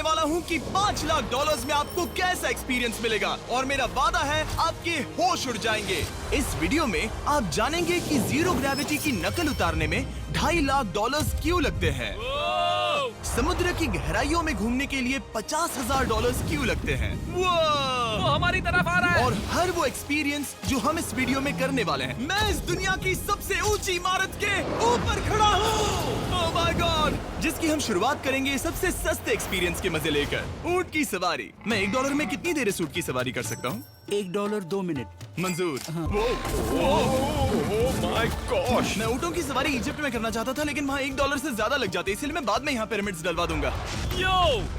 वाला हूँ कि $5 लाख में आपको कैसा एक्सपीरियंस मिलेगा और मेरा वादा है आपके होश उड़ जाएंगे। इस वीडियो में आप जानेंगे कि जीरो ग्रेविटी की नकल उतारने में $2.5 लाख क्यों लगते हैं, समुद्र की गहराइयों में घूमने के लिए $50,000 क्यों लगते हैं, वो हमारी तरफ आ रहा है। और हर वो एक्सपीरियंस जो हम इस वीडियो में करने वाले हैं। मैं इस दुनिया की सबसे ऊंची इमारत के ऊपर खड़ा हूँ, ओह माय गॉड, जिसकी हम शुरुआत करेंगे सबसे सस्ते एक्सपीरियंस के मजे लेकर, ऊंट की सवारी। मैं $1 में कितनी देर इस ऊंट की सवारी कर सकता हूँ? $1 2 मिनट। मंजूर। माय गॉश, मैं ऊँटों की सवारी इजिप्ट में करना चाहता था, लेकिन वहाँ $1 से ज्यादा लग जाते, इसलिए मैं बाद में यहाँ पिरामिड्स डलवा दूंगा। यो,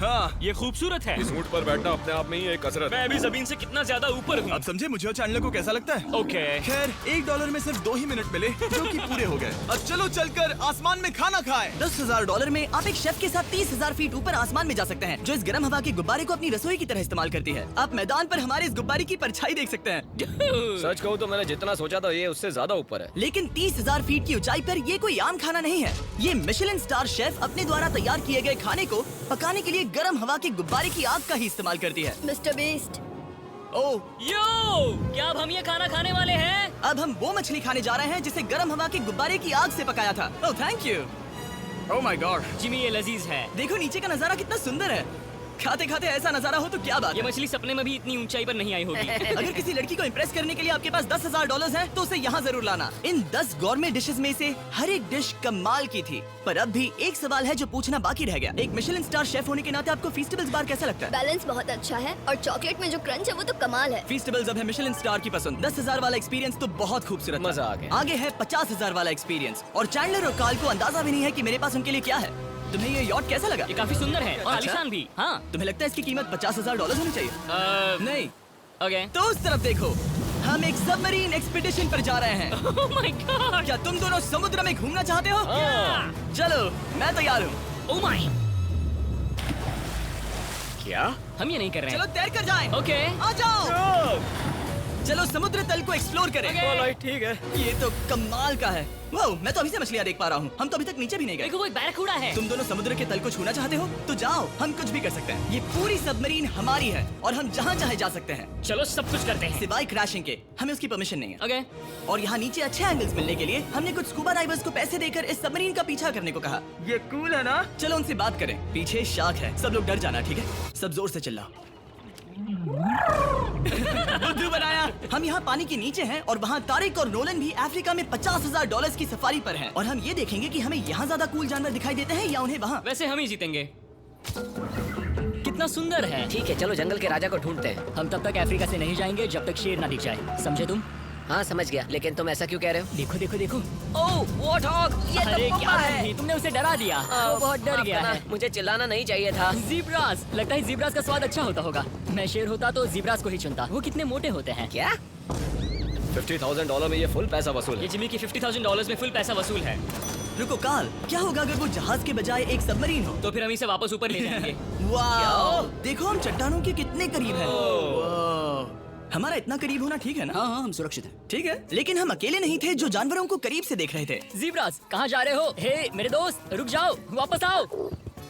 हाँ, ये खूबसूरत है। इस ऊंट पर बैठना अपने आप में ही एक कसरत। मैं अभी जमीन से कितना ज्यादा ऊपर हूँ। अब समझे मुझे और चैंडलर को कैसा लगता है? ओके। खैर, $1 में सिर्फ 2 ही मिनट मिले, जो कि पूरे हो गए। अब चलो चलकर आसमान में खाना खाएं। $10,000 में आप एक शेफ के साथ 30,000 फीट ऊपर आसमान में जा सकते हैं, जो इस गर्म हवा के गुब्बारे को अपनी रसोई की तरह इस्तेमाल करती है। आप मैदान पर हमारे इस गुब्बारे की परछाई देख सकते हैं। सच कहूँ तो मैंने जितना सोचा था ये उससे ज्यादा ऊपर है। लेकिन 30,000 फीट की ऊंचाई पर ये कोई आम खाना नहीं है। ये मिशेलिन स्टार शेफ अपने द्वारा तैयार किए गए खाने को पकाने के लिए गर्म हवा के गुब्बारे की आग का ही इस्तेमाल करती है। मिस्टर बीस्ट, ओह, यो, क्या अब हम ये खाना खाने वाले हैं? अब हम वो मछली खाने जा रहे हैं जिसे गर्म हवा के गुब्बारे की आग से पकाया था। Oh thank you. Oh my God, Jimmy, ये लजीज है। देखो नीचे का नजारा कितना सुंदर है। खाते खाते ऐसा नजारा हो तो क्या बात ये है। मछली सपने में भी इतनी ऊंचाई पर नहीं आई होगी। अगर किसी लड़की को इम्प्रेस करने के लिए आपके पास $10,000 है तो उसे यहाँ जरूर लाना। इन 10 गौरमेट डिशेस में से हर एक डिश कमाल की थी, पर अब भी एक सवाल है जो पूछना बाकी रह गया। एक मिशेलिन स्टार शेफ होने के नाते आपको फीस्टेबल्स बार कैसा लगता है? बैलेंस बहुत अच्छा है और चॉकलेट में जो क्रंच है वो तो कमाल है। फीस्टेबल्स अब है मिशेलिन स्टार की पसंद। 10,000 वाला एक्सपीरियंस तो बहुत खूबसूरत था। मजा आ गया। आगे है 50,000 वाला एक्सपीरियंस, और चैंडलर और कार्ल को अंदाजा भी नहीं है कि मेरे पास उनके लिए क्या है। तुम्हें ये यॉट कैसा लगा? ये काफी सुंदर है और आलीशान भी। हाँ। तुम्हें लगता है इसकी कीमत $50,000 होनी चाहिए? नहीं। ओके। तो उस तरफ देखो, हम एक सबमरीन एक्सपीडिशन पर जा रहे हैं। Oh my God. क्या तुम दोनों समुद्र में घूमना चाहते हो? चलो, मैं तैयार हूँ। Oh my. क्या? हम ये नहीं कर रहे चलो तैर कर जाएं। ओके। आ जाओ। चलो समुद्र तल को एक्सप्लोर करें। ठीक है। ये तो कमाल का है। वाह, मैं तो अभी से मछलियाँ देख पा रहा हूँ। हम तो अभी तक नीचे भी नहीं गए। देखो, वो एक बैरकूडा है। तुम दोनों समुद्र के तल को छूना चाहते हो तो जाओ, हम कुछ भी कर सकते हैं। ये पूरी सबमरीन हमारी है और हम जहाँ चाहे जा सकते हैं, चलो सब कुछ करते हैं। सिवाय क्रैशिंग के। हमें उसकी परमिशन नहीं है। ओके। और यहाँ नीचे अच्छे एंगल्स मिलने के लिए हमने कुछ स्कूबा डाइवर्स को पैसे देकर इस सबमरीन का पीछा करने को कहा। ये कूल है ना? चलो उनसे बात करें। पीछे शार्क है, सब लोग डर जाना, ठीक है? सब जोर से चिल्लाओ। बुद्धू बनाया। हम यहाँ पानी के नीचे हैं और वहाँ तारिक और नोलन भी अफ्रीका में $50,000 की सफारी पर हैं। और हम ये देखेंगे कि हमें यहाँ ज्यादा कूल जानवर दिखाई देते हैं या उन्हें वहाँ। वैसे हम ही जीतेंगे। कितना सुंदर है। ठीक है, चलो जंगल के राजा को ढूंढते हैं। हम तब तक अफ्रीका से नहीं जाएंगे जब तक शेर ना दिख जाए, समझे तुम? हाँ समझ गया, लेकिन तुम ऐसा क्यों कह रहे हो? देखो देखो देखो। ओह वॉर्थॉग, ये अरे तो क्या है। बात थी, तुमने उसे डरा दिया। वो बहुत डर माफ गया करना, है। मुझे चिल्लाना नहीं चाहिए था। ज़ीब्रास, लगता है ज़ीब्रास का स्वाद अच्छा होता होगा। मैं शेर होता तो ज़ीब्रास को ही चुनता। वो कितने मोटे होते हैं। क्या? $50,000 में ये फुल पैसा वसूल ये है। जिमी की $50,000 में फुल पैसा वसूल है। रुको कार्ल, क्या होगा अगर वो जहाज के बजाय एक सबमरीन हो? तो फिर हम इसे वापस ऊपर ले जाएंगे। वाह, देखो हम चट्टानों के कितने करीब हैं। वाह। हमारा इतना करीब होना ठीक है ना? हाँ हम सुरक्षित हैं। ठीक है, लेकिन हम अकेले नहीं थे जो जानवरों को करीब से देख रहे थे। ज़ीब्रास, कहाँ जा रहे हो? हे मेरे दोस्त, रुक जाओ, वापस आओ।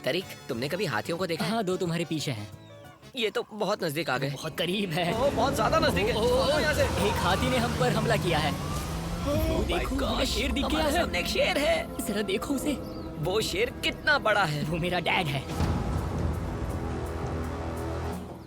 तरीक, तुमने कभी हाथियों को देखा है? हाँ, 2 तुम्हारे पीछे हैं। ये तो बहुत नजदीक आ गए। बहुत करीब है। बहुत ज्यादा नजदीक है। ओह, यहाँ से। एक हाथी ने हम पर हमला किया है। देखो, मुझे शेर दिख गया हमारे है। सामने एक शेर है। जरा देखो उसे। वो शेर कितना बड़ा है। वो मेरा डैड है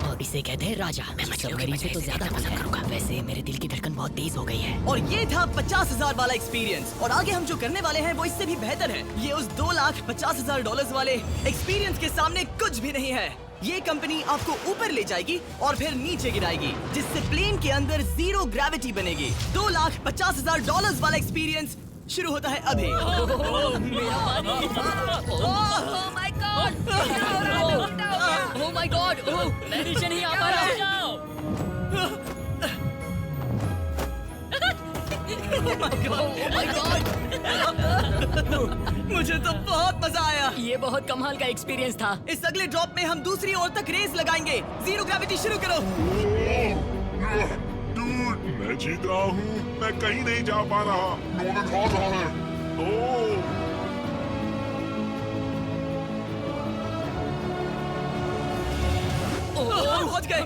और इसे कहते हैं राजा। मैं सबमरीन से तो ज्यादा पसंद करूंगा। वैसे मेरे दिल की धड़कन बहुत तेज हो गई है। और ये था 50,000 वाला एक्सपीरियंस, और आगे हम जो करने वाले हैं वो इससे भी बेहतर है। ये उस $2,50,000 वाले एक्सपीरियंस के सामने कुछ भी नहीं है। ये कंपनी आपको ऊपर ले जाएगी और फिर नीचे गिराएगी, जिससे प्लेन के अंदर जीरो ग्रेविटी बनेगी। $2,50,000 वाला एक्सपीरियंस शुरू होता है अभी। ओह माय गॉड, मैं नीचे नहीं आ पा रहा हूँ। मुझे तो बहुत मजा आया। ये बहुत कमाल का एक्सपीरियंस था। इस अगले ड्रॉप में हम दूसरी ओर तक रेस लगाएंगे। जीरो ग्रेविटी शुरू करो। डूड, मैं जीत रहा हूँ। मैं कहीं नहीं जा पा रहा। नोलन हार रहा है। ओह पहुंच गए,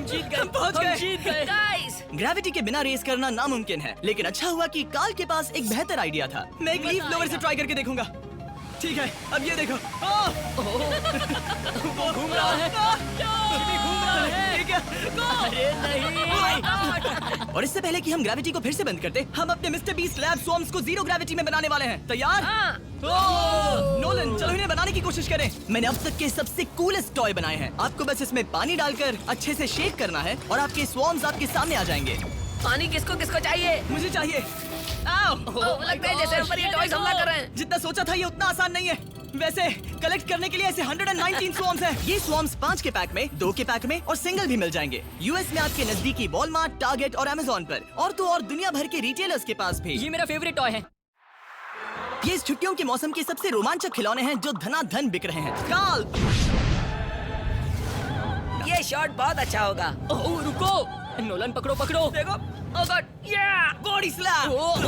पहुंच गए। गाइस ग्रेविटी के बिना रेस करना नामुमकिन है, लेकिन अच्छा हुआ कि कार्ल के पास एक बेहतर आइडिया था। मैं एक लीफ ब्लोअर से ट्राई करके देखूंगा। ठीक है, अब ये देखो। वो घूम रहा है, घूम रहा है। ठीक है। अरे नहीं। और इससे पहले कि हम ग्रेविटी को फिर से बंद करते, हम अपने मिस्टर बीस्ट लैब स्वॉर्म्स को जीरो ग्रेविटी में बनाने वाले हैं। तैयार? नोलन, चलो इन्हें बनाने की कोशिश करें। मैंने अब तक के सबसे कूलेस्ट टॉय बनाए हैं। आपको बस इसमें पानी डालकर अच्छे से शेक करना है और आपके स्वॉर्म्स आपके सामने आ जाएंगे। पानी किसको किसको चाहिए? मुझे चाहिए। आओ। लगता है जैसे हम पर ये टॉयज हमला कर रहे हैं। जितना सोचा था ये उतना आसान नहीं है। वैसे कलेक्ट करने के लिए ऐसे 119 स्वॉर्म्स हैं। ये स्वॉर्म्स 5 के पैक में, 2 के पैक में और सिंगल भी मिल जाएंगे। यूएस में आपके नजदीकी वॉलमार्ट, टारगेट और अमेज़न पर, और तो और दुनिया भर के रिटेलर्स के पास भी। ये मेरा फेवरेट टॉय है। ये इस छुट्टियों के मौसम के सबसे रोमांचक खिलौने हैं जो धनाधन बिक रहे हैं। कार्ल, ये शॉट बहुत अच्छा होगा। ओह रुको, नोलन पकड़ो पकड़ो। देखो। ओह गॉड, या बॉडी स्लैम। ओह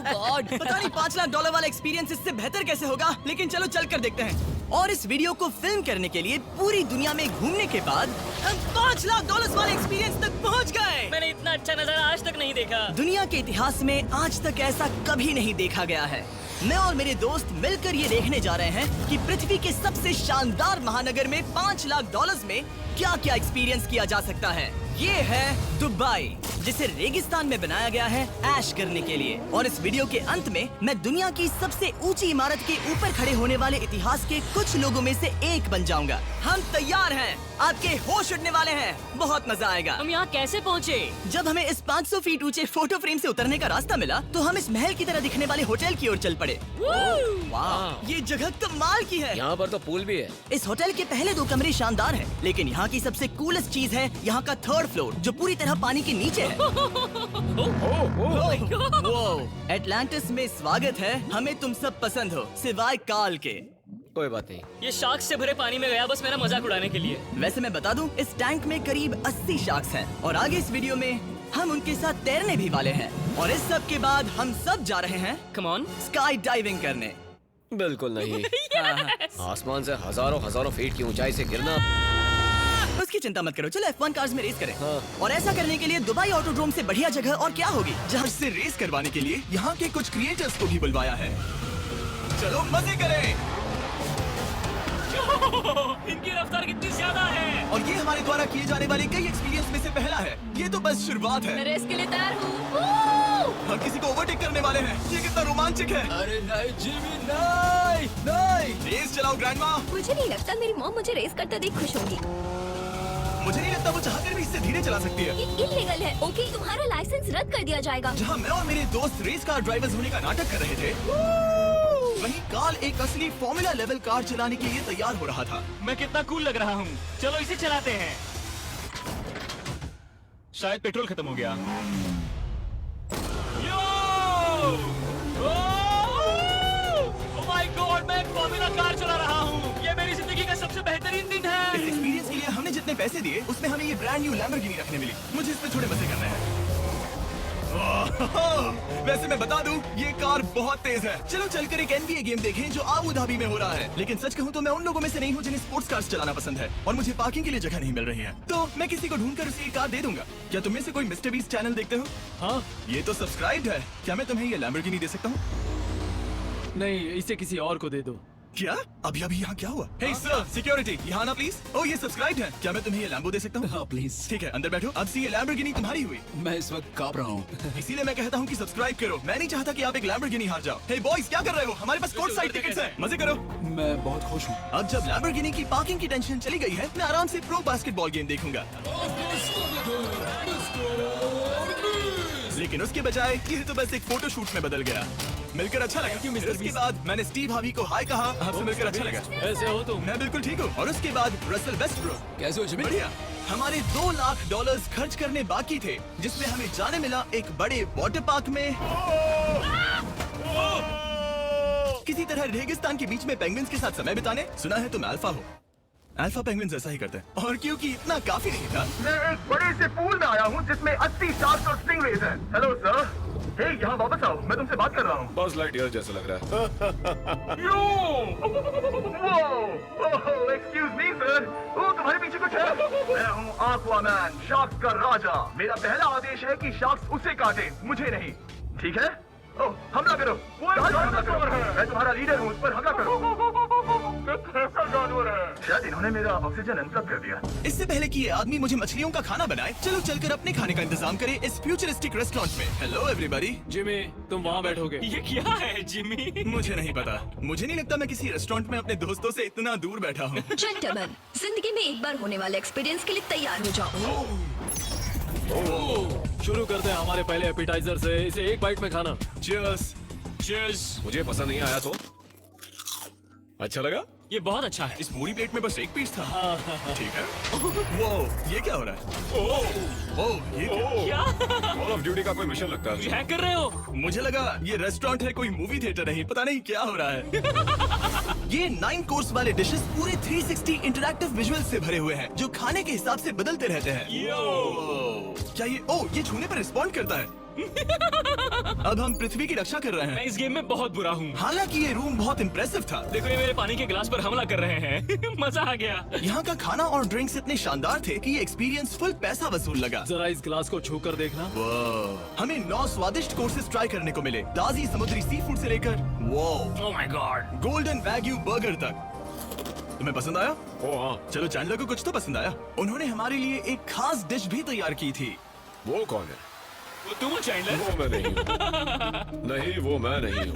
गॉड। पता नहीं $5 लाख वाला एक्सपीरियंस इससे बेहतर कैसे होगा, लेकिन चलो चल कर देखते हैं। और इस वीडियो को फिल्म करने के लिए पूरी दुनिया में घूमने के बाद हम $5 लाख वाले एक्सपीरियंस तक पहुंच गए। मैंने इतना अच्छा नजारा आज तक नहीं देखा। दुनिया के इतिहास में आज तक ऐसा कभी नहीं देखा गया है। मैं और मेरे दोस्त मिलकर ये देखने जा रहे हैं कि पृथ्वी के सबसे शानदार महानगर में $5 लाख में क्या क्या एक्सपीरियंस किया जा सकता है। ये है दुबई, जिसे रेगिस्तान में बनाया गया है ऐश करने के लिए। और इस वीडियो के अंत में मैं दुनिया की सबसे ऊंची इमारत के ऊपर खड़े होने वाले इतिहास के कुछ लोगों में से एक बन जाऊंगा। हम तैयार हैं, आपके होश उड़ने वाले हैं, बहुत मजा आएगा। हम यहाँ कैसे पहुँचे? जब हमें इस 500 फीट ऊंचे फोटो फ्रेम से उतरने का रास्ता मिला तो हम इस महल की तरह दिखने वाले होटल की ओर चल पड़े। वाह, ये जगह कमाल की है। यहाँ पर तो पूल भी है। इस होटल के पहले 2 कमरे शानदार हैं, लेकिन यहाँ की सबसे कूलेस्ट चीज है यहाँ का 3rd फ्लोर, जो पूरी तरह पानी के नीचे है। एटलांटिस में स्वागत है। हमें तुम सब पसंद हो, सिवाय कार्ल के। कोई बात नहीं। ये शार्क से भरे पानी में गया बस मेरा मजाक उड़ाने के लिए। वैसे मैं बता दूं, इस टैंक में करीब 80 शार्क्स हैं और आगे इस वीडियो में हम उनके साथ तैरने भी वाले हैं। और इस सब के बाद हम सब जा रहे हैं कम ऑन। स्काई डाइविंग करने। बिल्कुल नहीं। आसमान से हजारों फीट की ऊंचाई से गिरना। उसकी चिंता मत करो, चलो F1 कार्स में रेस करें। हाँ। और ऐसा करने के लिए दुबई ऑटोड्रोम से बढ़िया जगह और क्या होगी। जहां से रेस करवाने के लिए यहाँ के कुछ क्रिएटर्स को भी बुलवाया है। चलो मजे करें। इनकी रफ्तार कितनी ज्यादा है। और ये हमारे द्वारा किए जाने वाले कई एक्सपीरियंस में से पहला है। ये तो बस शुरुआत है। रेस के लिए तैयार हूँ। हम किसी को ओवरटेक करने वाले हैं। ये कितना रोमांचक है। अरे नहीं जिमी, नहीं। रेस चलाओ ग्रैंडमा। मुझे नहीं लगता मेरी मॉम मुझे रेस करते देख खुश होगी। मुझे नहीं लगता वो चाहकर भी इससे धीरे चला सकती है। ये इल्लीगल है। ओके, तुम्हारा लाइसेंस रद्द कर दिया जाएगा। जहाँ मैं और मेरे दोस्त रेस कार ड्राइवर्स होने का नाटक कर रहे थे, वहीं कार्ल एक असली फॉर्मूला लेवल कार चलाने के लिए तैयार हो रहा था। मैं कितना कूल लग रहा हूँ। चलो इसे चलाते हैं। शायद पेट्रोल खत्म हो गया। ओह माय गॉड, मैं एक फॉर्मूला कार चला रहा हूँ। ये मेरी जिंदगी का सबसे बेहतरीन दिन इस है। एक्सपीरियंस के लिए हमने जितने पैसे दिए उसमें हमें ये ब्रांड न्यू लैम्बोर्गिनी रखने मिली। मुझे इस पे थोड़े मजे करने हैं। वैसे मैं बता दूं, ये कार बहुत तेज है। चलो चलकर एक NBA गेम देखें जो आबू धाबी में हो रहा है। लेकिन सच कहूं तो मैं उन लोगों में से नहीं हूं जिन्हें स्पोर्ट्स कार्स चलाना पसंद है और मुझे पार्किंग के लिए जगह नहीं मिल रही है। तो मैं किसी को ढूंढकर उसे ये कार दे दूंगा। क्या तुम में से कोई मिस्टर बीस्ट चैनल देखते हो? हाँ? ये तो सब्सक्राइब्ड है। क्या मैं तुम्हें ये लैम्बोर्गिनी दे सकता हूँ? नहीं, इसे किसी और को दे दो। क्या अभी यहाँ क्या हुआ? हे सर, सिक्योरिटी यहाँ ना प्लीज। ओह ये सब्सक्राइब्ड है। क्या मैं तुम्हें ये लैम्बो दे सकता हूँ? हाँ प्लीज। ठीक है, अंदर बैठो। अब से ये लैम्बोर्गिनी तुम्हारी हुई। मैं इस वक्त कांप रहा हूँ। इसीलिए मैं कहता हूँ कि सब्सक्राइब करो। मैं नहीं चाहता कि आप एक लैम्बोर्गिनी हार जाओ। हे बॉयज, क्या कर रहे हो? हमारे पास कोर्ट साइड टिकट्स हैं। मजे करो। मैं बहुत खुश हूँ। अब जब लैम्बोर्गिनी की पार्किंग की टेंशन चली गई है, मैं आराम से प्रो बास्केटबॉल गेम देखूंगा। लेकिन उसके बजाय ये तो बस एक फोटो शूट में बदल गया। मिलकर अच्छा लगा। फिर उसके बाद मैंने स्टीव हावी को हाय कहा। आपसे मिलकर अच्छा लगा। ऐसे हो तुम। मैं बिल्कुल ठीक हूँ। और उसके बाद रसल वेस्टब्रुक। कैसे हो जिमी? बढ़िया। हमारे $2 लाख खर्च करने बाकी थे, जिसमें हमें जाने मिला एक बड़े वाटर पार्क में। किसी तरह रेगिस्तान के बीच में पेंगुइन्स के साथ समय बिताने। सुना है तुम अल्फा हो। अल्फा पेंगुइन्स ऐसा ही करते हैं। और क्योंकि इतना काफी नहीं था, मैं एक बड़े से पूल में आया हूँ जिसमें 80 शार्क्स और स्टिंगरेज हैं। Hello sir. हे, यहाँ वापस आओ, मैं तुमसे बात कर रहा हूँ। बस लाइटयर जैसा लग रहा है। Excuse me sir. ओ तुम्हारे पीछे कुछ है? मैं हूँ Aquaman, शार्क्स का राजा। मेरा पहला आदेश है कि शार्क्स उसे काटे, मुझे नहीं। ठीक है? ओह, हमला करो। हमला करो। मैं तुम्हारा लीडर हूँ, उस पर हमला करो। कैसा जानवर है? शायद इन्होंने मेरा ऑक्सीजन अनप्लग कर दिया। इससे पहले कि ये आदमी मुझे मछलियों का खाना बनाए, चलो चलकर अपने खाने का इंतजाम करें इस फ्यूचरिस्टिक रेस्टोरेंट में। Hello everybody. जिमी, तुम वहाँ बैठोगे। ये क्या है जिमी? मुझे नहीं पता। मुझे नहीं लगता मैं किसी रेस्टोरेंट में अपने दोस्तों से इतना दूर बैठा हूँ। जेंटलमैन, जिंदगी में एक बार होने वाले एक्सपीरियंस के लिए तैयार हो जाओ। शुरू करते हैं हमारे पहले एपिटाइजर से। इसे एक बाइट में खाना। Cheers। Cheers। मुझे पसंद नहीं आया तो अच्छा लगा। ये बहुत अच्छा है। इस पूरी प्लेट में बस एक पीस था। ठीक है। वो ये क्या हो रहा है? ओह ये क्या? कॉल ऑफ ड्यूटी का कोई मिशन लगता है। हैक कर रहे हो? मुझे लगा ये रेस्टोरेंट है, कोई मूवी थिएटर नहीं। पता नहीं क्या हो रहा है। ये 9 कोर्स वाले डिशेस पूरे 360 इंटरैक्टिव विजुअल से भरे हुए हैं जो खाने के हिसाब से बदलते रहते हैं। क्या ये छूने पर रिस्पॉन्ड करता है? अब हम पृथ्वी की रक्षा कर रहे मैं हैं। इस गेम में बहुत बुरा हूँ। हालांकि ये रूम बहुत इम्प्रेसिव था। देखो ये मेरे पानी के गिलास पर हमला कर रहे हैं। मजा आ गया। यहाँ का खाना और ड्रिंक्स इतने शानदार थे कि ये एक्सपीरियंस फुल पैसा वसूल लगा। जरा इस गिलास को छू कर देखना। हमें 9 स्वादिष्ट कोर्सेज ट्राई करने को मिले, ताजी समुद्री सी फूड से लेकर oh my God, golden wagyu burger तक। तुम्हें पसंद आया? हाँ। चलो चैंडलर को कुछ तो पसंद आया। उन्होंने हमारे लिए एक खास डिश भी तैयार की थी। वो कौन है? वो तुम हो चैंडलर? वो मैं नहीं हूँ। नहीं, वो मैं नहीं हूँ।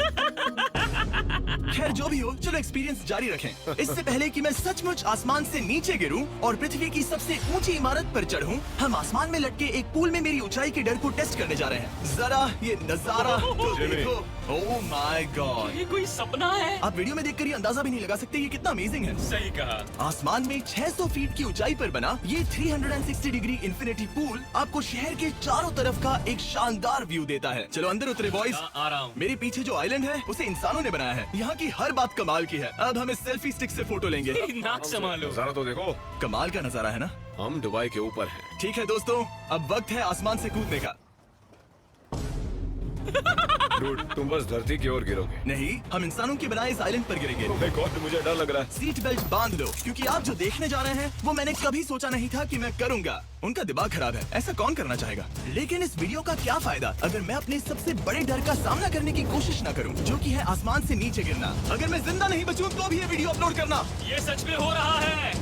खैर जो भी हो, चलो एक्सपीरियंस जारी रखें। इससे पहले कि मैं सचमुच आसमान से नीचे गिरूं और पृथ्वी की सबसे ऊंची इमारत पर चढ़ूं, हम आसमान में लटके एक पूल में मेरी ऊंचाई के डर को टेस्ट करने जा रहे हैं। जरा ये नजारा तो देखो। ओह माय गॉड, ये कोई सपना है? आप वीडियो में देखकर ये अंदाजा भी नहीं लगा सकते ये कितना अमेजिंग है। सही कहा। आसमान में 600 फीट की ऊंचाई पर बना ये 360 डिग्री इंफिनिटी पूल आपको शहर के चारों तरफ का एक शानदार व्यू देता है। चलो अंदर उतरे बॉयज। आ रहा हूँ। मेरे पीछे जो आइलैंड है उसे इंसानों ने बनाया है। यहाँ की हर बात कमाल की है। अब हम इस सेल्फी स्टिक से फोटो लेंगे। नाक संभालो। नजारा तो देखो। कमाल का नजारा है ना? हम दुबई के ऊपर हैं। ठीक है दोस्तों, अब वक्त है आसमान से कूदने का। डूड, तुम बस धरती की ओर गिरोगे। नहीं, हम इंसानों के बनाए इस आइलैंड पर गिरेंगे। ओह माय गॉड, मुझे डर लग रहा है। सीट बेल्ट बांध लो, क्योंकि आप जो देखने जा रहे हैं वो मैंने कभी सोचा नहीं था कि मैं करूंगा। उनका दिमाग खराब है, ऐसा कौन करना चाहेगा? लेकिन इस वीडियो का क्या फायदा अगर मैं अपने सबसे बड़े डर का सामना करने की कोशिश न करूं, जो कि है आसमान से नीचे गिरना। अगर मैं जिंदा नहीं बचूं तो भी ये वीडियो अपलोड करना। ये सच में हो रहा है?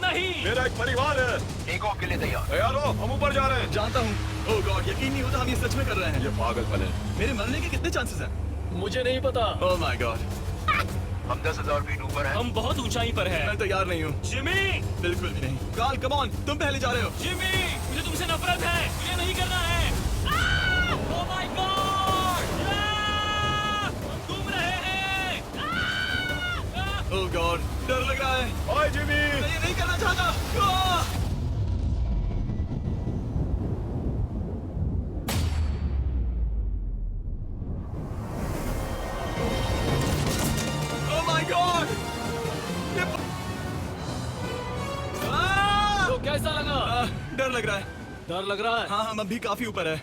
नहीं। मेरा एक परिवार है। टेक ऑफ के लिए तैयार। तैयार हो? हम ऊपर जा रहे हैं। जानता हूँ। ओह गॉड, यकीन नहीं होता हम ये सच में कर रहे हैं। ये पागलपन है। मेरे मरने के कितने चांसेस हैं? मुझे नहीं पता। ओह माय गॉड, हम 10,000 फीट ऊपर हैं। हम बहुत ऊंचाई पर हैं। मैं तैयार नहीं हूँ। जिमी, बिल्कुल भी नहीं। कार्ल कम ऑन, तुम पहले जा रहे हो। जिमी, मुझे तुमसे नफरत है। मुझे नहीं करना है। ओह माय गॉड, हम घूम रहे हैं। ओह गॉड, डर लग रहा है। Bye Jimmy. मैं ये नहीं करना चाहता। आह! Oh my God! तो कैसा लगा? डर लग रहा है। डर लग रहा है? हाँ, हम अभी काफी ऊपर है।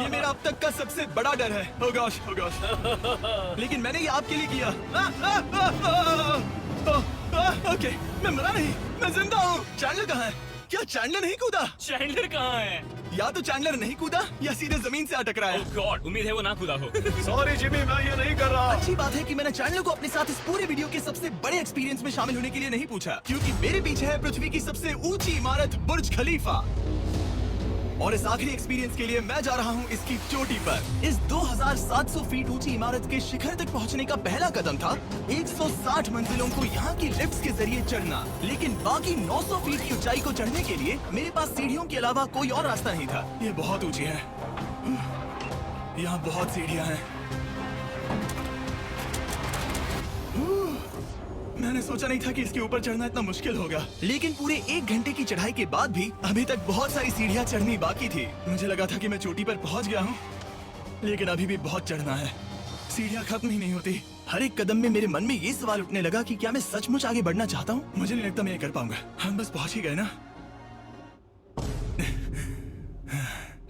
ये मेरा अब तक का सबसे बड़ा डर है। Oh gosh, oh gosh. लेकिन मैंने ये आपके लिए किया। ओके, मैं मरा नहीं, मैं जिंदा हूँ। चैंडलर कहाँ है? क्या चैंडलर नहीं कूदा? चैंडलर कहाँ है? या तो चैंडलर नहीं कूदा या सीधे जमीन से आ टकराया। ओह गॉड, उम्मीद है वो ना कूदा हो। सॉरी जिमी, मैं ये नहीं कर रहा। अच्छी बात है कि मैंने चैंडलर को अपने साथ इस पूरे वीडियो के सबसे बड़े एक्सपीरियंस में शामिल होने के लिए नहीं पूछा, क्योंकि मेरे पीछे है पृथ्वी की सबसे ऊंची इमारत बुर्ज खलीफा। और इस आखिरी एक्सपीरियंस के लिए मैं जा रहा हूँ इसकी चोटी पर। इस 2700 फीट ऊंची इमारत के शिखर तक पहुँचने का पहला कदम था 160 मंजिलों को यहाँ की लिफ्ट्स के जरिए चढ़ना। लेकिन बाकी 900 फीट की ऊंचाई को चढ़ने के लिए मेरे पास सीढ़ियों के अलावा कोई और रास्ता नहीं था। ये बहुत ऊंची है, यहाँ बहुत सीढ़ियाँ हैं। मैंने सोचा नहीं था कि इसके ऊपर चढ़ना इतना मुश्किल होगा, लेकिन पूरे 1 घंटे की चढ़ाई के बाद भी अभी तक बहुत सारी सीढ़ियां चढ़नी बाकी थी। मुझे लगा था कि मैं चोटी पर पहुंच गया हूं, लेकिन अभी भी बहुत चढ़ना है। सीढ़ियां खत्म ही नहीं होती। हर एक कदम में मेरे मन में ये सवाल उठने लगा कि क्या मैं सचमुच आगे बढ़ना चाहता हूँ? मुझे नहीं लगता मैं ये कर पाऊंगा। हम बस पहुंच ही गए ना।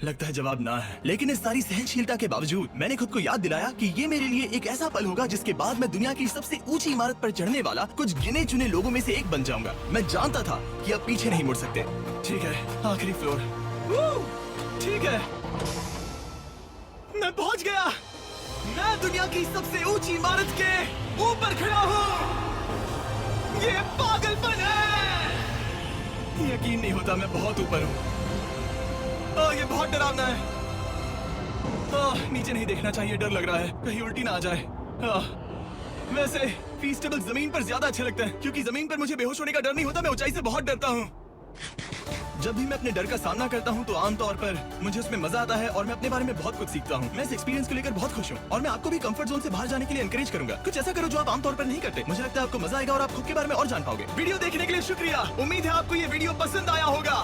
लगता है जवाब ना है, लेकिन इस सारी सहनशीलता के बावजूद मैंने खुद को याद दिलाया कि ये मेरे लिए एक ऐसा पल होगा जिसके बाद मैं दुनिया की सबसे ऊंची इमारत पर चढ़ने वाला कुछ गिने चुने लोगों में से एक बन जाऊंगा। मैं जानता था कि अब पीछे नहीं मुड़ सकते। ठीक है, आखिरी फ्लोर। ठीक है, मैं पहुंच गया। मैं दुनिया की सबसे ऊंची इमारत के ऊपर खड़ा हूँ। ये पागलपन है। यकीन नहीं होता मैं बहुत ऊपर हूँ। ये बहुत डरावना है। नीचे नहीं देखना चाहिए, डर लग रहा है कहीं उल्टी ना आ जाए। वैसे फीस्टेबल जमीन पर ज्यादा अच्छे लगते हैं क्योंकि जमीन पर मुझे बेहोश होने का डर नहीं होता। मैं ऊंचाई से बहुत डरता हूँ। जब भी मैं अपने डर का सामना करता हूँ तो आमतौर पर मुझे उसमें मजा आता है और मैं अपने बारे में बहुत कुछ सीखता हूँ। मैं इस एक्सपीरियंस को लेकर बहुत खुश हूँ और मैं आपको भी कंफर्ट जोन से बाहर जाने के लिए एनकरेज करूंगा। कुछ ऐसा करो जो आप आमतौर पर नहीं करते। मुझे लगता है आपको मजा आएगा और आप खुद के बारे में और जान पाओगे। वीडियो देखने के लिए शुक्रिया। उम्मीद है आपको ये वीडियो पसंद आया होगा।